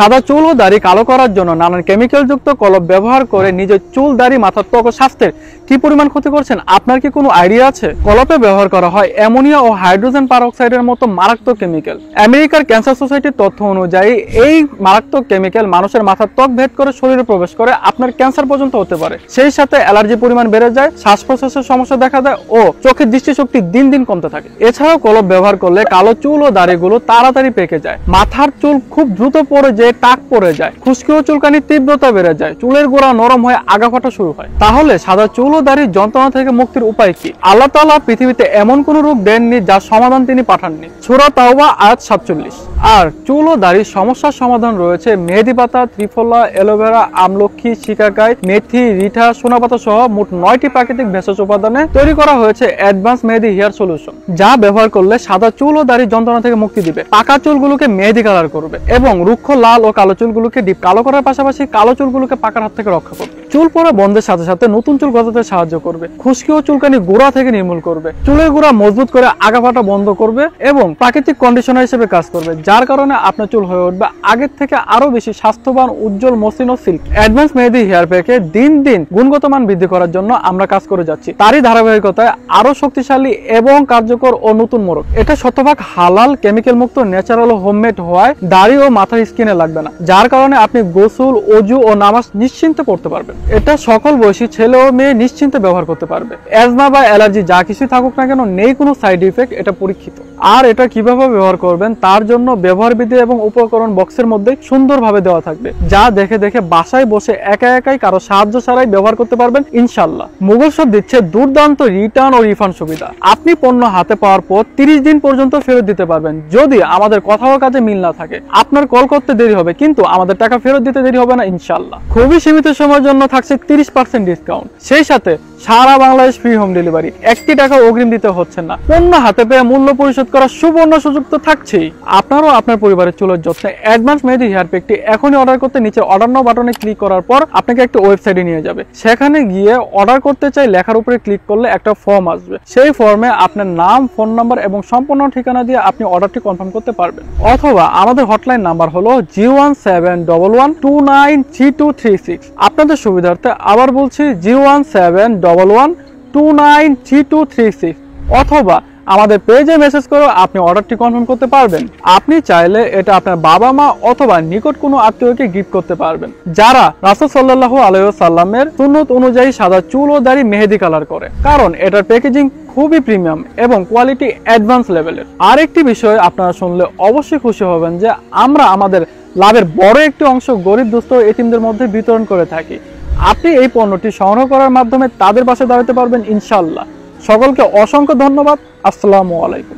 সাদা চুল ও দাড়ি কালো করার জন্য নানান কেমিক্যাল যুক্ত কলপ ব্যবহার করে নিজের চুল, দাড়ি, মাথার ত্বক ও স্বাস্থ্যের কি পরিমাণ ক্ষতি করছেন আপনার কি কোনো আইডিয়া আছে? কলপে ব্যবহার করা হয় অ্যামোনিয়া ও হাইড্রোজেন পারঅক্সাইডের মতো মারাত্মক কেমিক্যাল। আমেরিকার ক্যান্সার সোসাইটির তথ্য অনুযায়ী এই মারাত্মক কেমিক্যাল মানুষের মাথার ত্বক ভেদ করে শরীরে প্রবেশ করে আপনার ক্যান্সার পর্যন্ত হতে পারে। সেই সাথে অ্যালার্জি পরিমাণ বেড়ে যায়, শ্বাস প্রশ্বাসের সমস্যা দেখা দেয় ও চোখের দৃষ্টিশক্তি দিন দিন কমতে থাকে। এছাড়াও কলপ ব্যবহার করলে কালো চুল ও দাড়িগুলো তাড়াতাড়ি পেকে যায়, মাথার চুল খুব দ্রুত পড়ে যেয়ে টাক পড়ে যায়, খুশকি ও চুলকানির তীব্রতা বেড়ে যায়, চুলের গোড়া নরম হয়ে আগা ফাটা শুরু হয়। তাহলে সাদা চুল ও দাড়ির যন্ত্রণা থেকে মুক্তির উপায় কি? আল্লাহ তাআলা পৃথিবীতে এমন কোন রোগ দেননি যার সমাধান তিনি পাঠাননি। সূরা তাওবা আয়াত 47। আর চুল ও দাড়ির সমস্যার সমাধান রয়েছে মেহেদি পাতা, ত্রিফলা, অ্যালোভেরা, আমলক্ষী, শিকাকাই, মেথি, রিঠা, সোনাপাতা সহ মোট 9টি প্রাকৃতিক ভেষজ উপাদানে তৈরি করা হয়েছে অ্যাডভান্স মেহেদি হেয়ার সলিউশন, যা ব্যবহার করলে সাদা চুল ও দাড়ির যন্ত্রণা থেকে মুক্তি দিবে, পাকা চুলগুলোকে মেহেদি কালার করবে এবং রুক্ষ লাল ও কালো চুলগুলোকে ডিপ কালো করার পাশাপাশি কালো চুলগুলোকে পাকার হাত থেকে রক্ষা করবে। চুল পড়া বন্ধের সাথে সাথে নতুন চুল গজাতে সাহায্য করবে, খুশকি ও চুলকানি গোড়া থেকে নির্মূল করবে, চুলের গোড়া মজবুত করে আগা ফাটা বন্ধ করবে এবং প্রাকৃতিক কন্ডিশনার হিসেবে কাজ করবে, যার কারণে আপনার চুল হয়ে উঠবে আগের থেকে আরো বেশি স্বাস্থ্যবান, উজ্জ্বল, মসৃণ ও সিল্ক। অ্যাডভান্স মেহেদি হেয়ার প্যাকে দিন দিন গুণগত মান বৃদ্ধি করার জন্য আমরা কাজ করে যাচ্ছি। তারই ধারাবাহিকতায় আরো শক্তিশালী এবং কার্যকর ও নতুন মোড়ক। এটা শতভাগ হালাল, কেমিক্যাল মুক্ত, ন্যাচারাল ও হোমমেড হওয়ায় দাড়ি ও মাথার স্কিনে লাগবে না, যার কারণে আপনি গোসল, অজু ও নামাজ নিশ্চিন্তে পড়তে পারবেন। এটা সকল বয়সী ছেলে ও মেয়ে নিশ্চিন্তে ব্যবহার করতে পারবে। অ্যাজমা বা অ্যালার্জি যা কিছুই থাকুক না কেন, নেই কোনো সাইড ইফেক্ট, এটা পরীক্ষিত। আর এটা কিভাবে ব্যবহার করবেন তার জন্য ব্যবহার বিধি এবং উপকরণ বক্সের মধ্যে সুন্দরভাবে দেওয়া থাকবে, যা দেখে দেখে বাসায় বসে একা একাই কারো সাহায্য ছাড়াই ব্যবহার করতে পারবেন ইনশাআল্লাহ। মুঘল শপ দিচ্ছে দুর্দান্ত রিটার্ন ও রিফান্ড সুবিধা। আপনি পণ্য হাতে পাওয়ার পর 30 দিন পর্যন্ত ফেরত দিতে পারবেন যদি আমাদের কথা ও কাজে মিল না থাকে। আপনার কল করতে দেরি হবে কিন্তু আমাদের টাকা ফেরত দিতে দেরি হবে না ইনশাআল্লাহ। খুবই সীমিত সময়ের জন্য থাকছে 30% ডিসকাউন্ট, সেই সাথে সারা বাংলাদেশ ফ্রি হোম ডেলিভারি। 1 টাকা অগ্রিম দিতে হচ্ছে না। পণ্য হাতে পেয়ে মূল্য পরিশোধ করার সুবর্ণ সুযোগ তো থাকছেই। আপনারও আপনার পরিবারের চুলের যত্নে অ্যাডভান্স মেহেদি হেয়ার প্যাকটি এখনই অর্ডার করতে নিচে অর্ডার নাও বাটনে ক্লিক করার পর আপনাকে একটা ওয়েবসাইটে নিয়ে যাবে। সেখানে গিয়ে অর্ডার করতে চাই লেখার উপরে ক্লিক করলে একটা ফর্ম আসবে। সেই ফর্মে আপনার নাম, ফোন নাম্বার এবং সম্পূর্ণ ঠিকানা দিয়ে আপনি অর্ডারটি কনফার্ম করতে পারবেন। অথবা আমাদের হটলাইন নাম্বার হলো 01711293236। আপনাদের সুবিধার্থে আবার বলছি 01711293236। অথবা আমাদের পেজে মেসেজ করে আপনি অর্ডারটি কনফার্ম করতে পারবেন। আপনি চাইলে এটা আপনার বাবা মা অথবা নিকট কোনো আত্মীয়কে গিফট করতে পারবেন যারা রাসূল সাল্লাল্লাহু আলাইহি ওয়াসাল্লামের সুন্নত অনুযায়ী সাদা চুল ও দাড়ি মেহেদি কালার করে, কারণ এটার প্যাকেজিং খুবই প্রিমিয়াম এবং কোয়ালিটি অ্যাডভান্স লেভেলের। আরেকটি বিষয় আপনারা শুনলে অবশ্যই খুশি হবেন যে আমরা আমাদের লাভের বড় একটি অংশ গরিব দুস্থ এতিমদের মধ্যে বিতরণ করে থাকি। আপনি এই পণ্যটি সংগ্রহ করার মাধ্যমে তাদের পাশে দাঁড়াতে পারবেন ইনশাআল্লাহ। সকলকে অসংখ্য ধন্যবাদ। আসসালামু আলাইকুম।